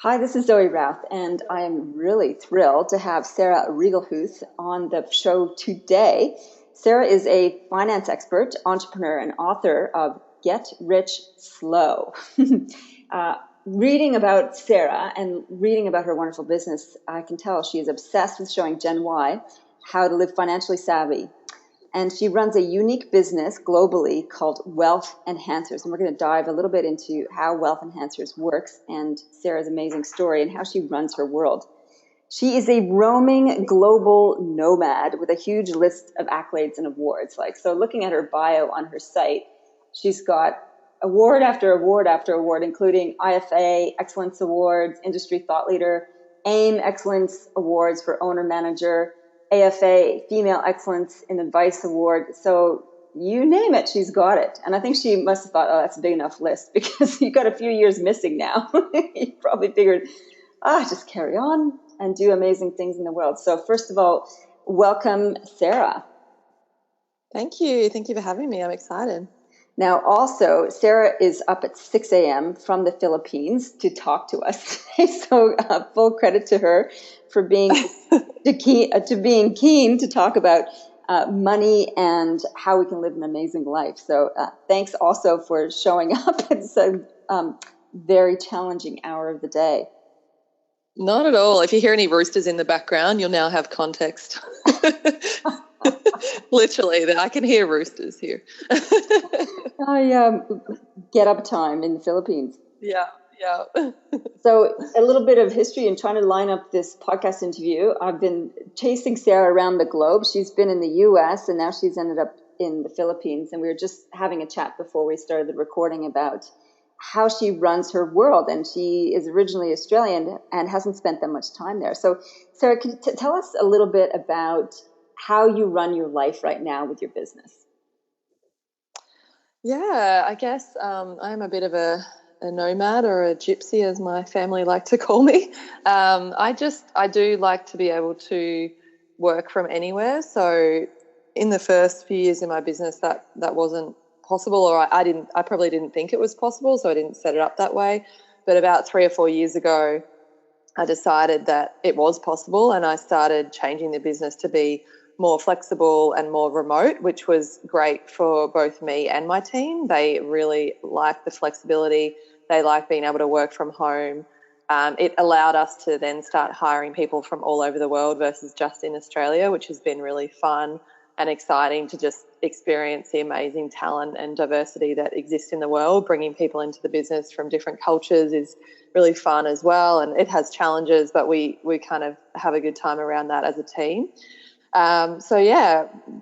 Hi, this is Zoe Routh, and I am really thrilled to have Sarah Riegelhuth on the show today. Sarah is a finance expert, entrepreneur, and author of Get Rich Slow. Reading about Sarah and reading about her wonderful business, I can tell she is obsessed with showing Gen Y how to live financially savvy. And she runs a unique business globally called Wealth Enhancers. And we're going to dive a little bit into how Wealth Enhancers works and Sarah's amazing story and how she runs her world. She is a roaming global nomad with a huge list of accolades and awards. So looking at her bio on her site, she's got award after award after award, including IFA Excellence Awards, Industry Thought Leader, AIM Excellence Awards for Owner Manager, AFA Female Excellence in Advice Award. So you name it, she's got it. And I think she must have thought, oh, that's a big enough list because you've got a few years missing now. You probably figured, just carry on and do amazing things in the world. So first of all, welcome, Sarah. Thank you. Thank you for having me. I'm excited. Now, also, Sarah is up at 6 a.m. from the Philippines to talk to us. So full credit to her for being being keen to talk about money and how we can live an amazing life. So thanks also for showing up. It's a very challenging hour of the day. Not at all. If you hear any roosters in the background, you'll now have context. Literally, I can hear roosters here. I get up time in the Philippines. Yeah. So a little bit of history and trying to line up this podcast interview. I've been chasing Sarah around the globe. She's been in the US and now she's ended up in the Philippines. And we were just having a chat before we started the recording about how she runs her world. And she is originally Australian and hasn't spent that much time there. So Sarah, can you tell us a little bit about how you run your life right now with your business? Yeah, I guess I'm a bit of a nomad or a gypsy, as my family like to call me. I do like to be able to work from anywhere. So in the first few years in my business, that wasn't possible, or I probably didn't think it was possible, so I didn't set it up that way. But about 3 or 4 years ago, I decided that it was possible, and I started changing the business to be more flexible and more remote, which was great for both me and my team. They really like the flexibility. They like being able to work from home. It allowed us to then start hiring people from all over the world versus just in Australia, which has been really fun and exciting to just experience the amazing talent and diversity that exists in the world. Bringing people into the business from different cultures is really fun as well, and it has challenges, but we kind of have a good time around that as a team.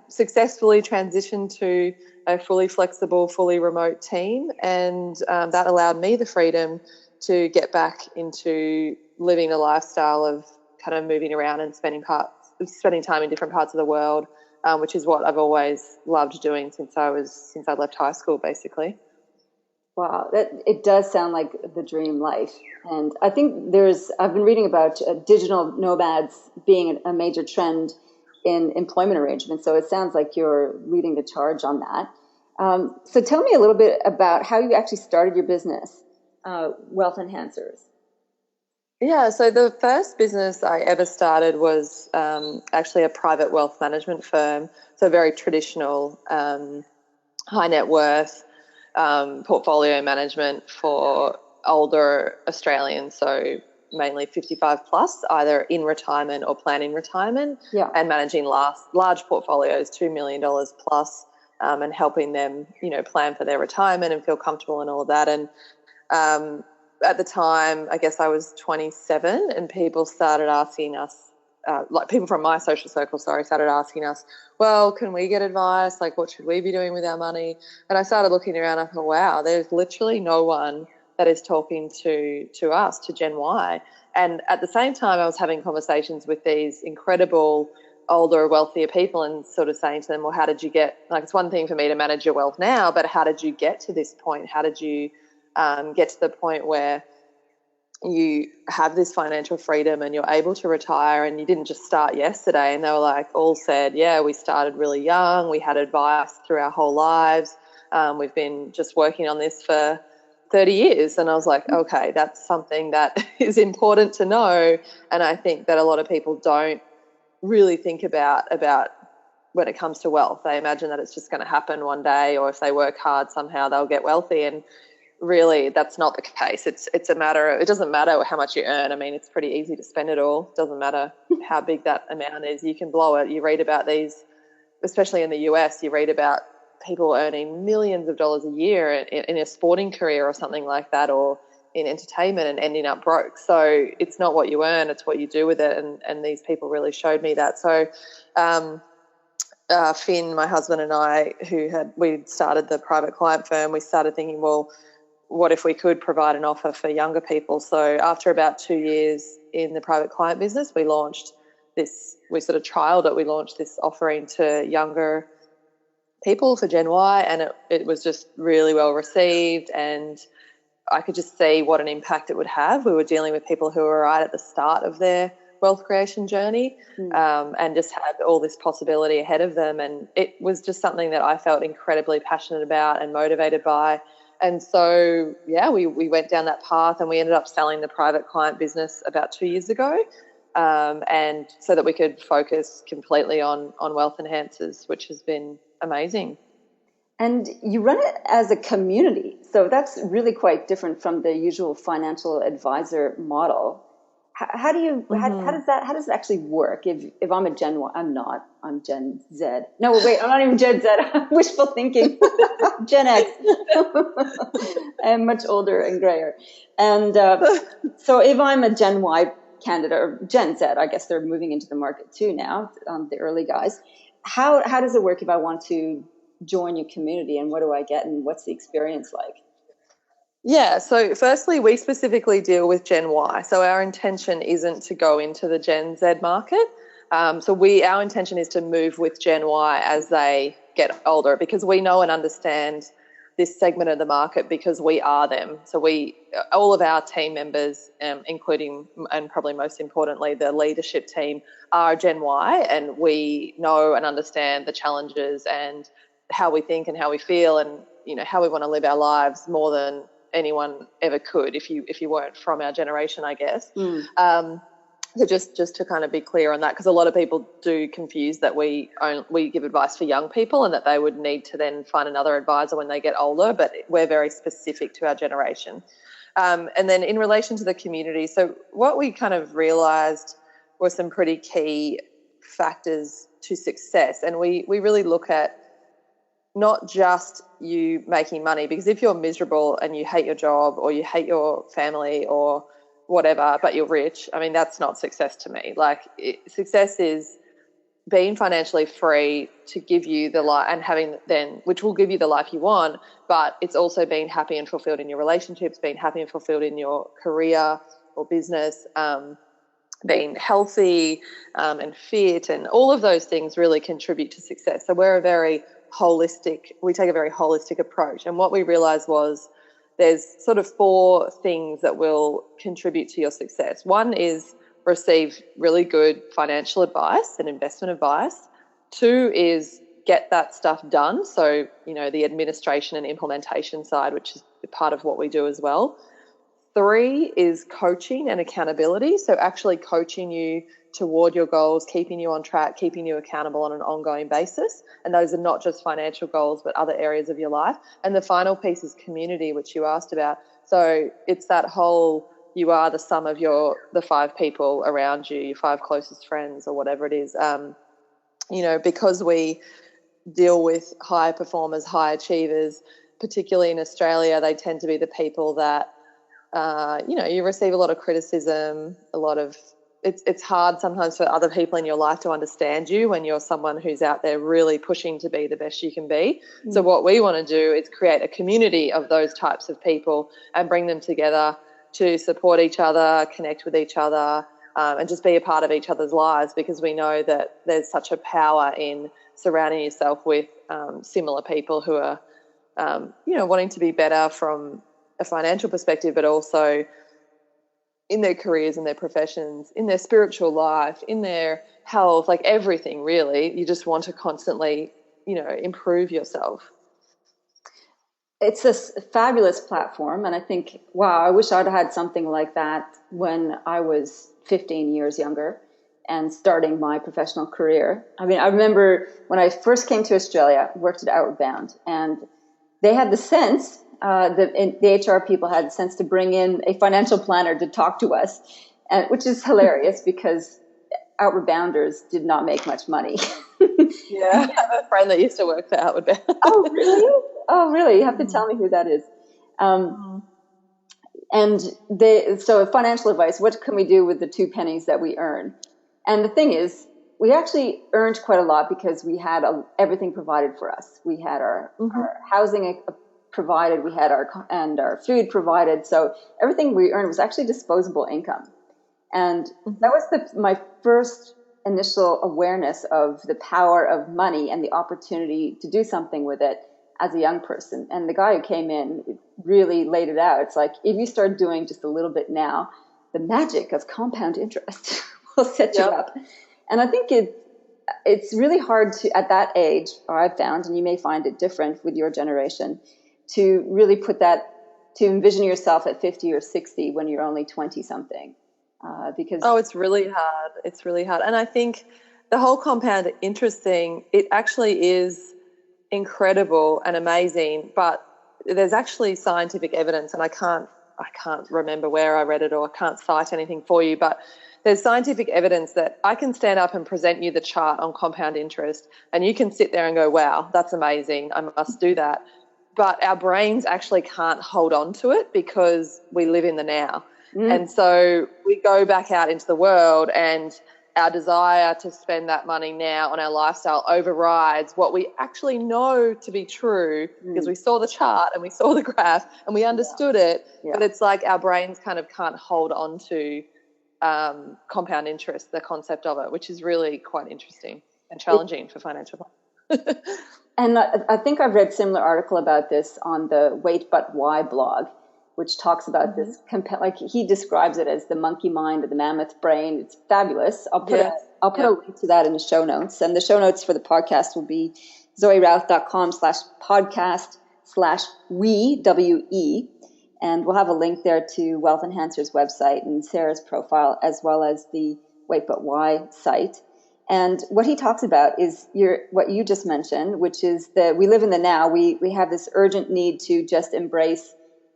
Successfully transitioned to a fully flexible, fully remote team, and that allowed me the freedom to get back into living a lifestyle of kind of moving around and spending time in different parts of the world, which is what I've always loved doing since I left high school, basically. Wow, it does sound like the dream life. And I think I've been reading about digital nomads being a major trend in employment arrangements. So it sounds like you're leading the charge on that. So tell me a little bit about how you actually started your business, Wealth Enhancers. Yeah, so the first business I ever started was actually a private wealth management firm. So very traditional, high net worth portfolio management for older Australians. So mainly 55 plus, either in retirement or planning retirement, and managing large portfolios, $2 million plus, and helping them, plan for their retirement and feel comfortable and all of that. And at the time, I guess I was 27, and people started asking us, people from my social circle, started asking us, well, can we get advice? Like, what should we be doing with our money? And I started looking around. I thought, wow, there's literally no one that is talking to us, to Gen Y. And at the same time, I was having conversations with these incredible older, wealthier people and sort of saying to them, well, how did you get, it's one thing for me to manage your wealth now, but how did you get to this point? How did you get to the point where you have this financial freedom and you're able to retire, and you didn't just start yesterday? And they were all said, yeah, we started really young. We had advice through our whole lives. We've been just working on this for 30 years. And I was like, okay, that's something that is important to know. And I think that a lot of people don't really think about when it comes to wealth. They imagine that it's just going to happen one day, or if they work hard, somehow they'll get wealthy. And really, that's not the case. It's a matter of, it doesn't matter how much you earn. I mean, it's pretty easy to spend it all. It doesn't matter how big that amount is. You can blow it. You read about these, especially in the US, you read about people earning millions of dollars a year in a sporting career or something like that, or in entertainment, and ending up broke. So it's not what you earn, it's what you do with it. And these people really showed me that. So Finn, my husband, and I, we started the private client firm, we started thinking, well, what if we could provide an offer for younger people? So after about 2 years in the private client business, we launched this, we sort of trialed it. We launched this offering to younger people for Gen Y, and it was just really well received, and I could just see what an impact it would have. We were dealing with people who were right at the start of their wealth creation journey, and just had all this possibility ahead of them, and it was just something that I felt incredibly passionate about and motivated by. And so, yeah, we went down that path, and we ended up selling the private client business about 2 years ago, and so that we could focus completely on wealth enhancers, which has been amazing. And you run it as a community, so that's really quite different from the usual financial advisor model. How do you how does it actually work? If I'm a Gen Y, I'm Gen Z. No, wait, I'm not even Gen Z. Wishful thinking. Gen X. I'm much older and grayer. And so if I'm a Gen Y candidate, or Gen Z, I guess they're moving into the market too now, the early guys. How does it work if I want to join your community, and what do I get, and what's the experience like? Yeah, so firstly, we specifically deal with Gen Y. So our intention isn't to go into the Gen Z market. Our intention is to move with Gen Y as they get older, because we know and understand this segment of the market, because we are them. So all of our team members, including, and probably most importantly, the leadership team, are Gen Y, and we know and understand the challenges and how we think and how we feel, and how we want to live our lives more than anyone ever could if you weren't from our generation, I guess. So just to kind of be clear on that, because a lot of people do confuse that we give advice for young people, and that they would need to then find another advisor when they get older, but we're very specific to our generation. And then in relation to the community, so what we kind of realised were some pretty key factors to success, and we really look at not just you making money, because if you're miserable and you hate your job, or you hate your family or whatever, but you're rich, I mean, that's not success to me. Success is being financially free to give you the life, and having then, which will give you the life you want, but it's also being happy and fulfilled in your relationships, being happy and fulfilled in your career or business, being healthy and fit, and all of those things really contribute to success. So we take a very holistic approach. And what we realized was there's sort of 4 things that will contribute to your success. One is receive really good financial advice and investment advice. 2 is get that stuff done. So, the administration and implementation side, which is part of what we do as well. 3 is coaching and accountability. So actually coaching you toward your goals, keeping you on track, keeping you accountable on an ongoing basis. And those are not just financial goals, but other areas of your life. And the final piece is community, which you asked about. So it's that whole, you are the sum of the 5 people around you, your 5 closest friends, or whatever it is. Because we deal with high performers, high achievers, particularly in Australia, they tend to be the people that, you receive a lot of criticism, it's hard sometimes for other people in your life to understand you when you're someone who's out there really pushing to be the best you can be. So what we want to do is create a community of those types of people and bring them together to support each other, connect with each other, and just be a part of each other's lives, because we know that there's such a power in surrounding yourself with similar people who are, wanting to be better from a financial perspective, but also in their careers, in their professions, in their spiritual life, in their health, like everything really. You just want to constantly, improve yourself. it's a fabulous platform. And I think, wow, I wish I'd had something like that when I was 15 years younger and starting my professional career. I mean, I remember when I first came to Australia, worked at Outward Bound, and they had the sense, the HR people had the sense to bring in a financial planner to talk to us, and, which is hilarious because Outward Bounders did not make much money. Yeah, I have a friend that used to work for Outward Bound. Oh, really? Oh, really? You have to tell me who that is. And so financial advice, what can we do with the 2 pennies that we earn? And the thing is, we actually earned quite a lot because we had everything provided for us. We had our housing provided, we had our food provided. So everything we earned was actually disposable income. And that was my first initial awareness of the power of money and the opportunity to do something with it as a young person. And the guy who came in really laid it out. It's like, if you start doing just a little bit now, the magic of compound interest will set you up. And I think it's really hard to, at that age, or I've found, and you may find it different with your generation, to really to envision yourself at 50 or 60 when you're only 20 something. Because it's really hard. It's really hard. And I think the whole compound interest thing, it actually is incredible and amazing, but there's actually scientific evidence, and I can't remember where I read it, or I can't cite anything for you, but there's scientific evidence that I can stand up and present you the chart on compound interest, and you can sit there and go, wow, that's amazing, I must do that. But our brains actually can't hold on to it because we live in the now. And so we go back out into the world, and our desire to spend that money now on our lifestyle overrides what we actually know to be true because we saw the chart and we saw the graph and we understood it. But it's like our brains kind of can't hold on to compound interest, the concept of it, which is really quite interesting and challenging for financial planning. And I think I've read a similar article about this on the Wait But Why blog, which talks about this, like he describes it as the monkey mind or the mammoth brain. It's fabulous. I'll put a link to that in the show notes. And the show notes for the podcast will be zoerouth.com/podcast/we, W-E. And we'll have a link there to Wealth Enhancer's website and Sarah's profile, as well as the Wait But Why site. And what he talks about is what you just mentioned, which is that we live in the now. We have this urgent need to just embrace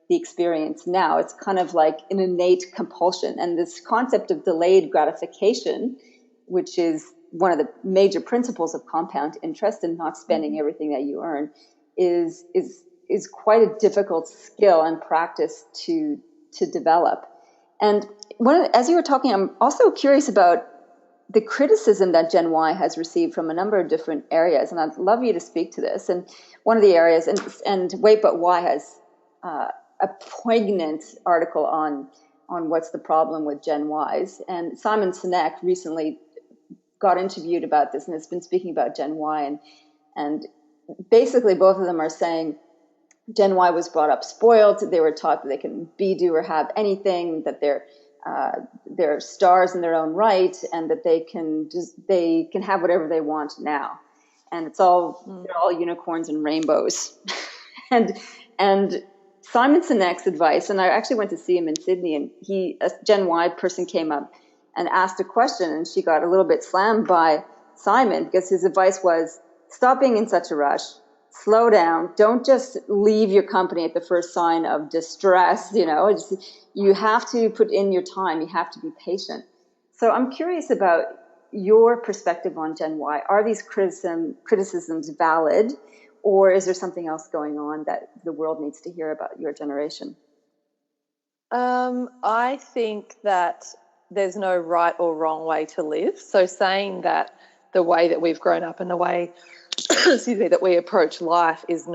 the experience now. It's kind of like an innate compulsion. And this concept of delayed gratification, which is one of the major principles of compound interest and not spending everything that you earn, is quite a difficult skill and practice to develop. And as you were talking, I'm also curious about the criticism that Gen Y has received from a number of different areas. And I'd love you to speak to this. And one of the areas, and Wait But Why has a poignant article on what's the problem with Gen Ys. And Simon Sinek recently got interviewed about this and has been speaking about Gen Y. And basically both of them are saying Gen Y was brought up spoiled. They were taught that they can be, do, or have anything, that they're stars in their own right, and that they can have whatever they want now. And it's they're all unicorns and rainbows. and Simon Sinek's advice, and I actually went to see him in Sydney, and a Gen Y person came up and asked a question, and she got a little bit slammed by Simon because his advice was, stop being in such a rush, slow down, don't just leave your company at the first sign of distress, you have to put in your time, you have to be patient. So I'm curious about your perspective on Gen Y. Are these criticisms valid? Or is there something else going on that the world needs to hear about your generation? I think that there's no right or wrong way to live. So saying that the way that we've grown up and the way, that we approach life is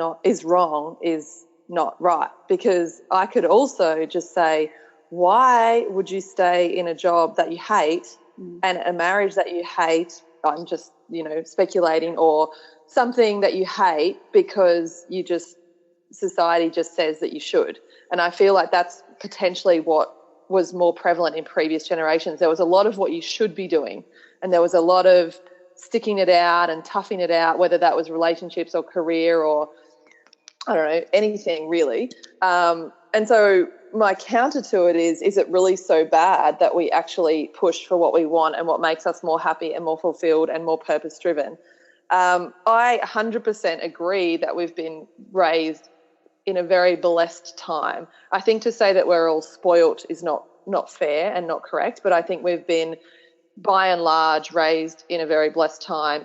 wrong is not right. Because I could also just say, why would you stay in a job that you hate and a marriage that you hate? I'm just, speculating, or something that you hate because society just says that you should. And I feel like that's potentially what was more prevalent in previous generations. There was a lot of what you should be doing, and there was a lot of sticking it out and toughing it out, whether that was relationships or career or I don't know, anything really. And so my counter to it is it really so bad that we actually push for what we want and what makes us more happy and more fulfilled and more purpose-driven? I 100% agree that we've been raised in a very blessed time. I think to say that we're all spoilt is not fair and not correct, but I think we've been, by and large, raised in a very blessed time,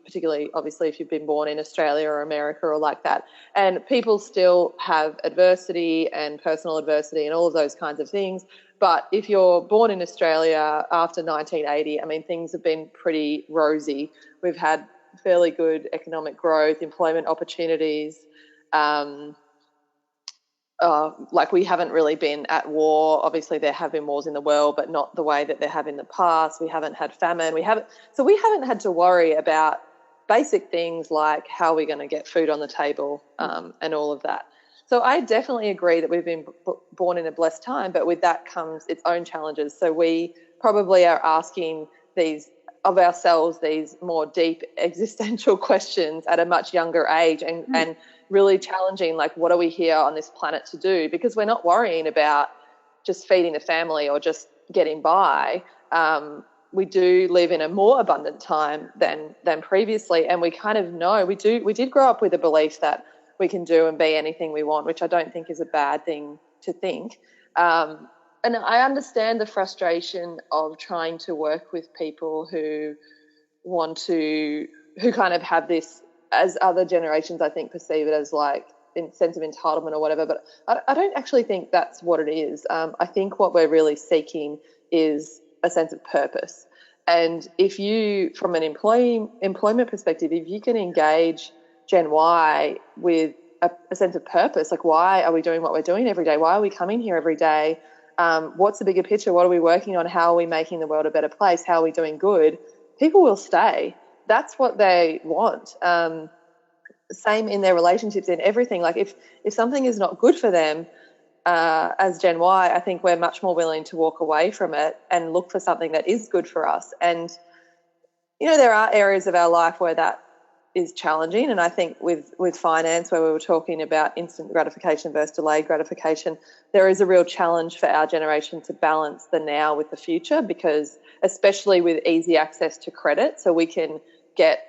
particularly obviously if you've been born in Australia or America or like that. And people still have adversity and personal adversity and all of those kinds of things. But if you're born in Australia after 1980, I mean, things have been pretty rosy. We've had fairly good economic growth, employment opportunities. Like we haven't really been at war. Obviously there have been wars in the world, but not the way that there have in the past. We haven't had famine. We haven't had to worry about basic things like how we're going to get food on the table, and all of that. So I definitely agree that we've been born in a blessed time, but with that comes its own challenges. So we probably are asking these of ourselves, these more deep existential questions at a much younger age, and really challenging, like, what are we here on this planet to do? Because we're not worrying about just feeding the family or just getting by. We do live in a more abundant time than previously, and we kind of know we did grow up with a belief that we can do and be anything we want, which I don't think is a bad thing to think. And I understand the frustration of trying to work with people who kind of have this, as other generations I think perceive it as, like, in sense of entitlement or whatever, but I don't actually think that's what it is. I think what we're really seeking is a sense of purpose. And if you, from an employment perspective, if you can engage Gen Y with a sense of purpose, like, why are we doing what we're doing every day? Why are we coming here every day? What's the bigger picture? What are we working on? How are we making the world a better place? How are we doing good? People will stay. That's what they want. Same in their relationships, in everything. Like, if something is not good for them, as Gen Y, I think we're much more willing to walk away from it and look for something that is good for us. And, there are areas of our life where that is challenging. And I think with finance, where we were talking about instant gratification versus delayed gratification, there is a real challenge for our generation to balance the now with the future, because especially with easy access to credit, so we can get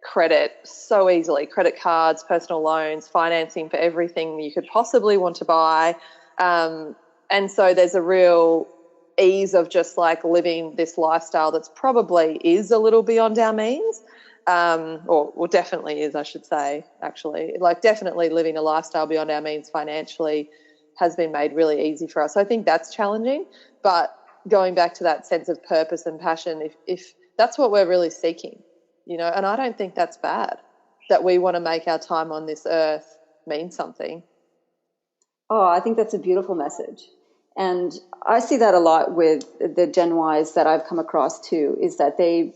credit so easily, credit cards, personal loans, financing for everything you could possibly want to buy. And so there's a real ease of just like living this lifestyle that's probably is a little beyond our means, or definitely is, I should say, actually. Like, definitely living a lifestyle beyond our means financially has been made really easy for us. So I think that's challenging. But going back to that sense of purpose and passion, if that's what we're really seeking, and I don't think that's bad, that we want to make our time on this earth mean something. Oh, I think that's a beautiful message. And I see that a lot with the Gen Ys that I've come across too, is that they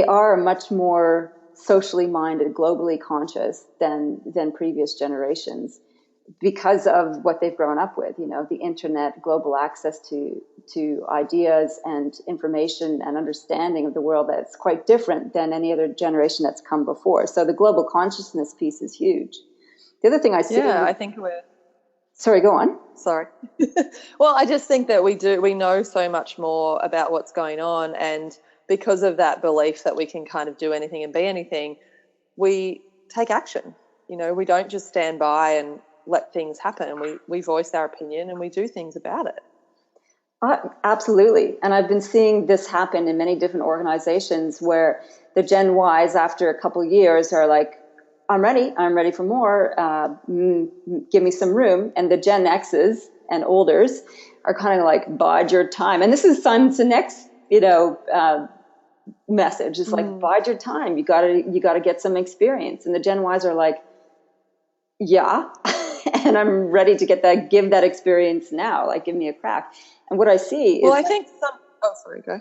are much more socially minded, globally conscious than previous generations, because of what they've grown up with, the internet, global access to ideas and information and understanding of the world that's quite different than any other generation that's come before. So the global consciousness piece is huge. The other thing I see... Yeah, I think we're... Sorry, go on. Sorry. Well, I just think that we know so much more about what's going on, and because of that belief that we can kind of do anything and be anything, we take action. We don't just stand by and let things happen. We voice our opinion and we do things about it. Absolutely. And I've been seeing this happen in many different organizations where the Gen Ys, after a couple of years, are like, I'm ready for more, give me some room. And the Gen Xs and olders are kind of like, bide your time. And this is Sun Sinek's, message. It's like, bide your time. You gotta get some experience. And the Gen Ys are like, yeah, and I'm ready to give that experience now. Like, give me a crack. And what I see is... Well, I think sorry, go.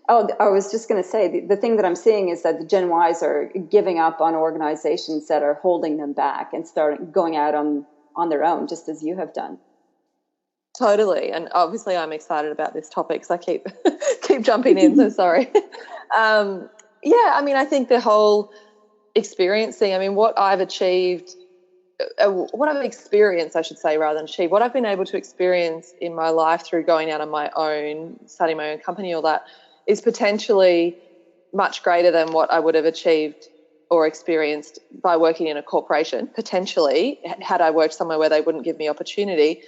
Oh, I was just going to say, the thing that I'm seeing is that the Gen Ys are giving up on organizations that are holding them back and starting going out on their own, just as you have done. Totally. And obviously I'm excited about this topic, so I keep jumping in, so sorry. I mean, I think the whole experiencing, I mean, what I've experienced, I should say, rather than achieved, what I've been able to experience in my life through going out on my own, starting my own company, all that, is potentially much greater than what I would have achieved or experienced by working in a corporation, potentially, had I worked somewhere where they wouldn't give me opportunity,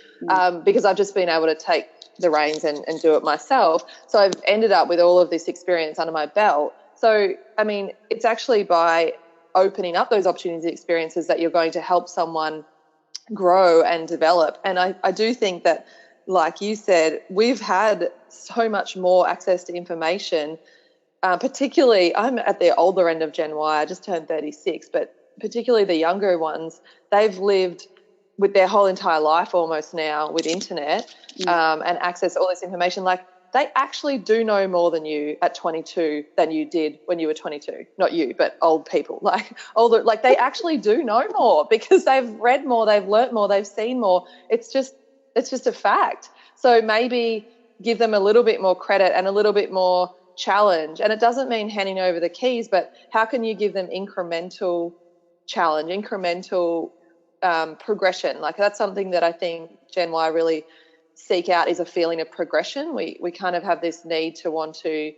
because I've just been able to take the reins and do it myself. So I've ended up with all of this experience under my belt. So, I mean, it's actually by opening up those opportunities and experiences that you're going to help someone grow and develop. And I do think that, like you said, we've had so much more access to information. Particularly, I'm at the older end of Gen Y. I just turned 36, but particularly the younger ones, they've lived with their whole entire life almost now with internet and access all this information. Like, they actually do know more than you at 22 than you did when you were 22. Not you, but old people. Like, older, like, they actually do know more because they've read more, they've learnt more, they've seen more. It's just a fact. So maybe give them a little bit more credit and a little bit more challenge. And it doesn't mean handing over the keys, but how can you give them incremental challenge, incremental progression? Like, that's something that I think Gen Y really seek out, is a feeling of progression. We kind of have this need to want to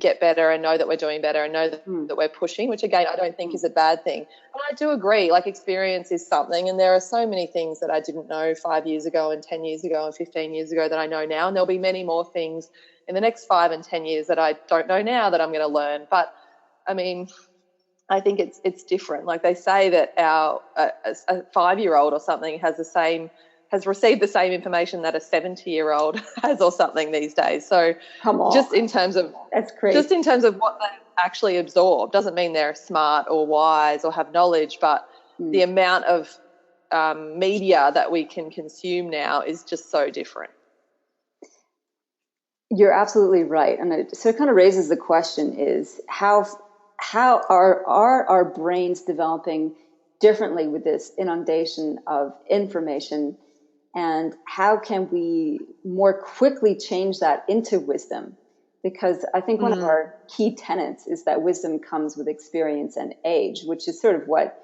get better and know that we're doing better and know that we're pushing, which again, I don't think is a bad thing. But I do agree, like, experience is something, and there are so many things that I didn't know 5 years ago and 10 years ago and 15 years ago that I know now, and there'll be many more things in the next 5 and 10 years that I don't know now that I'm going to learn. But I mean, I think it's different. Like, they say that a 5-year-old or something has received the same information that a 70-year-old has or something these days. So just in terms of that's crazy. Just in terms of what they actually absorb, doesn't mean they're smart or wise or have knowledge, but the amount of media that we can consume now is just so different. You're absolutely right. And so it kind of raises the question, is how are our brains developing differently with this inundation of information, and how can we more quickly change that into wisdom? Because I think one of our key tenets is that wisdom comes with experience and age, which is sort of what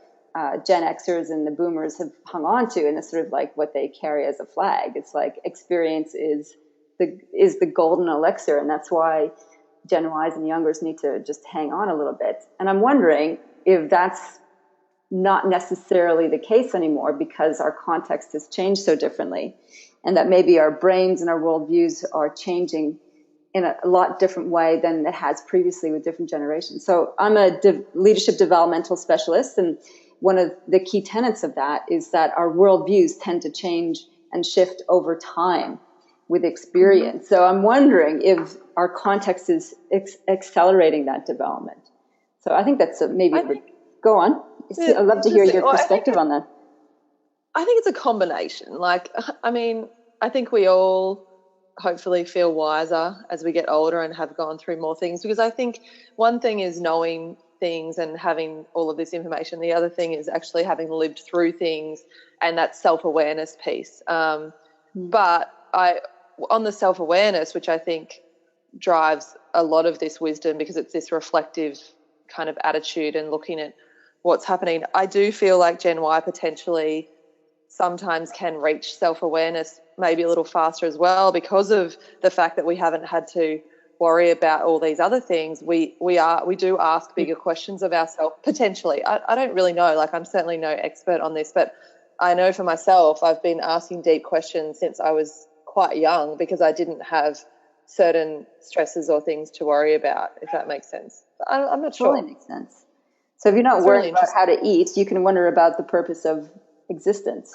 Gen Xers and the boomers have hung on to, and it's sort of like what they carry as a flag. It's like experience is the golden elixir, and that's why Gen Ys and youngers need to just hang on a little bit. And I'm wondering if that's not necessarily the case anymore, because our context has changed so differently, and that maybe our brains and our worldviews are changing in a lot different way than it has previously with different generations. So I'm a leadership developmental specialist, and one of the key tenets of that is that our worldviews tend to change and shift over time with experience. So I'm wondering if our context is accelerating that development. So I think that's go on. I'd love to hear your perspective on that. I think it's a combination. Like, I mean, I think we all hopefully feel wiser as we get older and have gone through more things, because I think one thing is knowing things and having all of this information. The other thing is actually having lived through things, and that self-awareness piece. But on the self-awareness, which I think drives a lot of this wisdom, because it's this reflective kind of attitude and looking at what's happening, I do feel like Gen Y potentially sometimes can reach self-awareness maybe a little faster as well, because of the fact that we haven't had to worry about all these other things. We do ask bigger questions of ourselves, potentially. I don't really know. Like, I'm certainly no expert on this, but I know for myself, I've been asking deep questions since I was quite young, because I didn't have certain stresses or things to worry about, if that makes sense. I'm not sure. Totally makes sense. So if you're not worried about how to eat, you can wonder about the purpose of existence.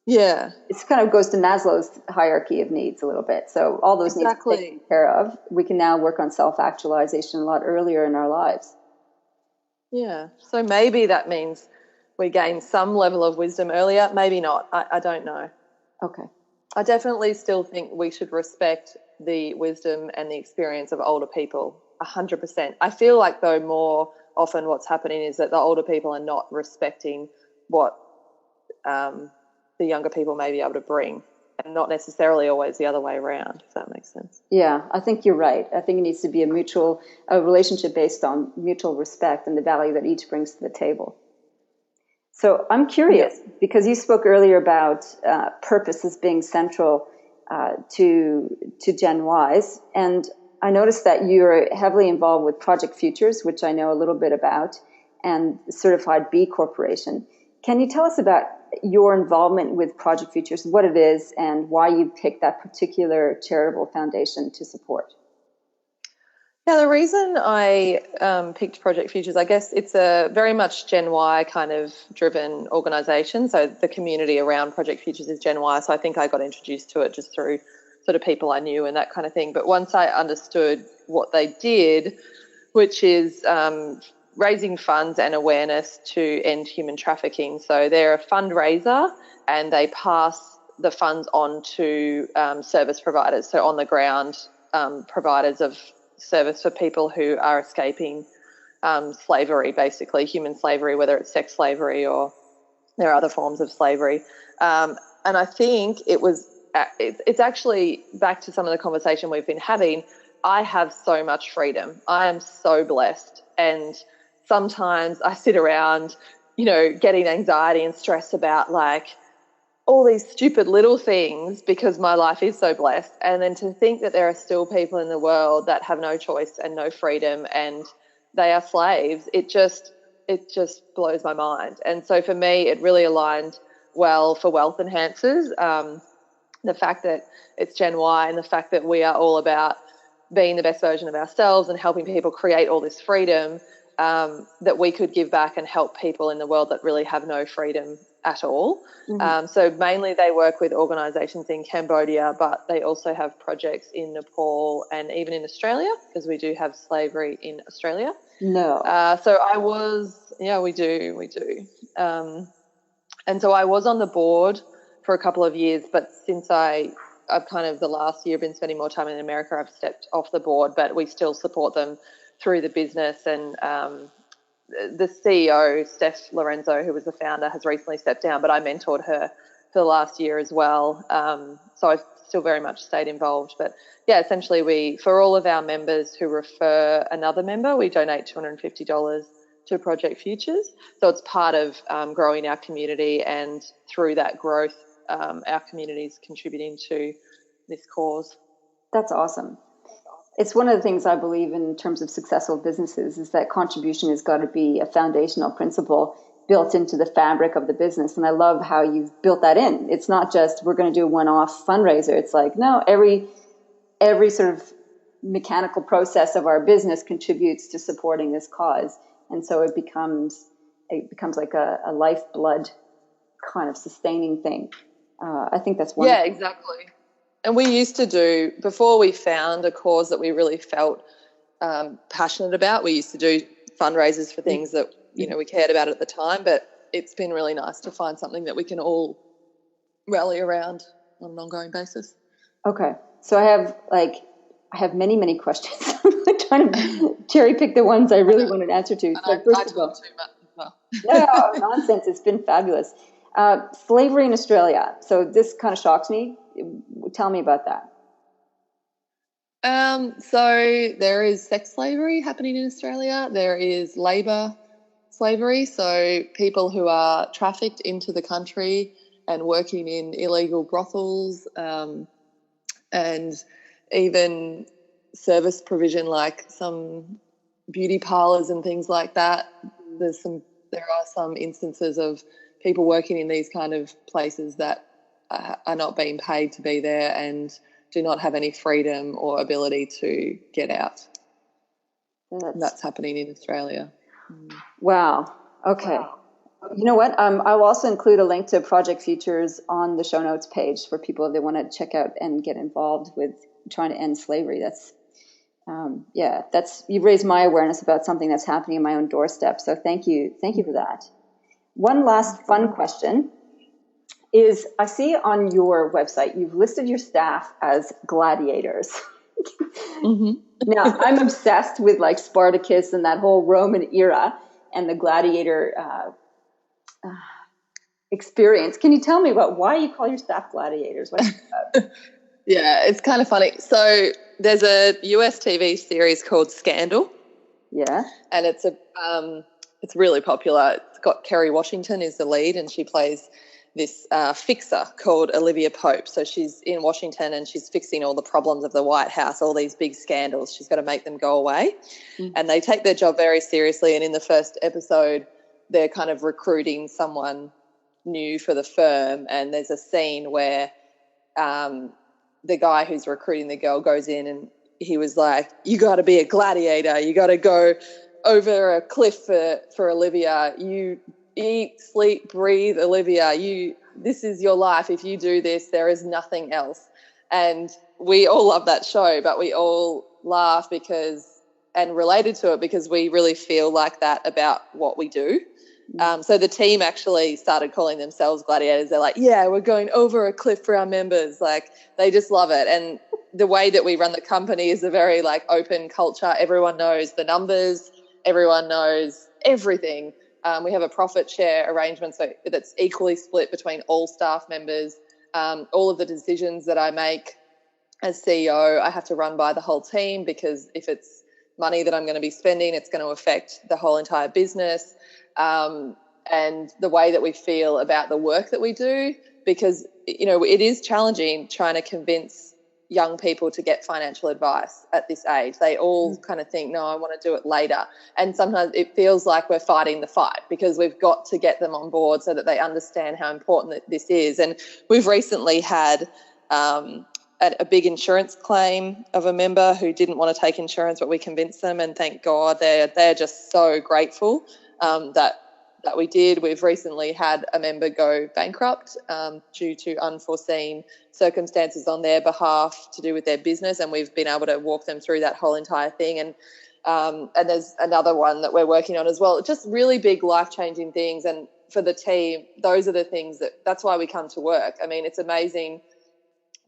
Yeah. It kind of goes to Maslow's hierarchy of needs a little bit. So all those needs are taken care of. We can now work on self-actualization a lot earlier in our lives. Yeah. So maybe that means we gain some level of wisdom earlier. Maybe not. I don't know. Okay. I definitely still think we should respect the wisdom and the experience of older people, 100%. I feel like, though, more often what's happening is that the older people are not respecting what the younger people may be able to bring. and not necessarily always the other way around, if that makes sense. Yeah, I think you're right. I think it needs to be a relationship based on mutual respect and the value that each brings to the table. So I'm curious, because you spoke earlier about purpose as being central to Gen Ys, and I noticed that you're heavily involved with Project Futures, which I know a little bit about, and Certified B Corporation. Can you tell us about your involvement with Project Futures, what it is, and why you picked that particular charitable foundation to support? Yeah, the reason I picked Project Futures, I guess it's a very much Gen Y kind of driven organisation. So the community around Project Futures is Gen Y. So I think I got introduced to it just through sort of people I knew and that kind of thing. But once I understood what they did, which is raising funds and awareness to end human trafficking. So they're a fundraiser and they pass the funds on to service providers, so on the ground providers of service for people who are escaping slavery, basically human slavery, whether it's sex slavery or there are other forms of slavery. And I think it's actually back to some of the conversation we've been having. I have so much freedom. I am so blessed. And sometimes I sit around, getting anxiety and stress about like all these stupid little things because my life is so blessed. And then to think that there are still people in the world that have no choice and no freedom and they are slaves, it just blows my mind. And so for me, it really aligned well for Wealth Enhancers. The fact that it's Gen Y and the fact that we are all about being the best version of ourselves and helping people create all this freedom, that we could give back and help people in the world that really have no freedom at all. Mm-hmm. So mainly they work with organisations in Cambodia, but they also have projects in Nepal and even in Australia, because we do have slavery in Australia. No. We do. And so I was on the board for a couple of years, but since I've kind of the last year been spending more time in America, I've stepped off the board, but we still support them through the business. And the CEO, Steph Lorenzo, who was the founder, has recently stepped down, but I mentored her for the last year as well. So I've still very much stayed involved. But yeah, essentially for all of our members who refer another member, we donate $250 to Project Futures. So it's part of growing our community, and through that growth, our community is contributing to this cause. That's awesome. It's one of the things I believe in terms of successful businesses is that contribution has got to be a foundational principle built into the fabric of the business. And I love how you've built that in. It's not just we're going to do a one-off fundraiser. It's like, no, every sort of mechanical process of our business contributes to supporting this cause. And so it becomes like a lifeblood kind of sustaining thing. I think that's wonderful. Yeah, exactly. And we used to do, before we found a cause that we really felt passionate about, we used to do fundraisers for things that, we cared about at the time, but it's been really nice to find something that we can all rally around on an ongoing basis. Okay. So I have many, many questions. I'm trying to cherry pick the ones I really want an answer to. So I talk too much as well. No, nonsense. It's been fabulous. Slavery in Australia. So this kind of shocks me. Tell me about that. So there is sex slavery happening in Australia. There is labour slavery, so people who are trafficked into the country and working in illegal brothels, and even service provision like some beauty parlours and things like that. There are some instances of people working in these kind of places that are not being paid to be there and do not have any freedom or ability to get out. That's happening in Australia. Wow. Okay. Wow. You know what? I'll also include a link to Project Futures on the show notes page for people if they want to check out and get involved with trying to end slavery. You've raised my awareness about something that's happening in my own doorstep. So thank you for that. One last fun question is, I see on your website you've listed your staff as gladiators. Mm-hmm. Now, I'm obsessed with like Spartacus and that whole Roman era and the gladiator experience. Can you tell me about why you call your staff gladiators? What's that? Yeah, it's kind of funny. So there's a US TV series called Scandal. Yeah. And it's really popular. It's got Kerry Washington is the lead, and she plays this fixer called Olivia Pope. So she's in Washington and she's fixing all the problems of the White House, all these big scandals. She's got to make them go away. Mm-hmm. And they take their job very seriously. And in the first episode, they're kind of recruiting someone new for the firm. And there's a scene where the guy who's recruiting the girl goes in and he was like, you got to be a gladiator. You got to go over a cliff for Olivia. You eat, sleep, breathe, Olivia. This is your life. If you do this, there is nothing else. And we all love that show, but we all laugh and related to it because we really feel like that about what we do. So the team actually started calling themselves gladiators. They're like, yeah, we're going over a cliff for our members. Like, they just love it. And the way that we run the company is a very like open culture. Everyone knows the numbers. Everyone knows everything. We have a profit share arrangement that's equally split between all staff members. All of the decisions that I make as CEO, I have to run by the whole team because if it's money that I'm going to be spending, it's going to affect the whole entire business. And the way that we feel about the work that we do, because, you know, it is challenging trying to convince young people to get financial advice at this age. They all kind of think, no, I want to do it later. And sometimes it feels like we're fighting the fight because we've got to get them on board so that they understand how important this is. And we've recently had a big insurance claim of a member who didn't want to take insurance, but we convinced them, and thank God they're just so grateful that we did. We've recently had a member go bankrupt due to unforeseen circumstances on their behalf to do with their business, and we've been able to walk them through that whole entire thing. And there's another one that we're working on as well. Just really big life-changing things. And for the team, those are the things that's why we come to work. I mean, it's amazing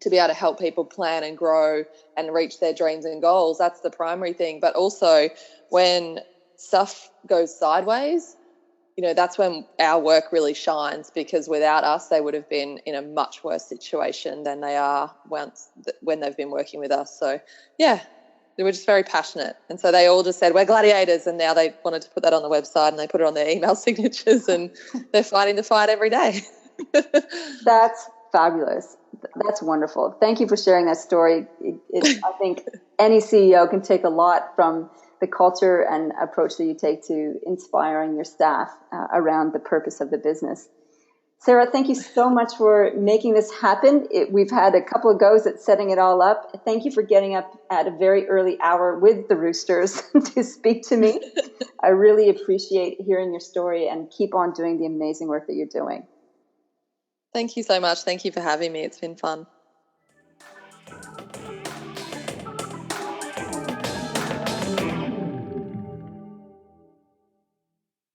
to be able to help people plan and grow and reach their dreams and goals. That's the primary thing. But also when stuff goes sideways, you know, that's when our work really shines, because without us, they would have been in a much worse situation than they are when they've been working with us. So, yeah, they were just very passionate. And so they all just said, we're gladiators. And now they wanted to put that on the website and they put it on their email signatures, and they're fighting the fight every day. That's fabulous. That's wonderful. Thank you for sharing that story. I think any CEO can take a lot from the culture and approach that you take to inspiring your staff around the purpose of the business. Sarah, thank you so much for making this happen. We've had a couple of goes at setting it all up. Thank you for getting up at a very early hour with the roosters to speak to me. I really appreciate hearing your story, and keep on doing the amazing work that you're doing. Thank you so much. Thank you for having me. It's been fun.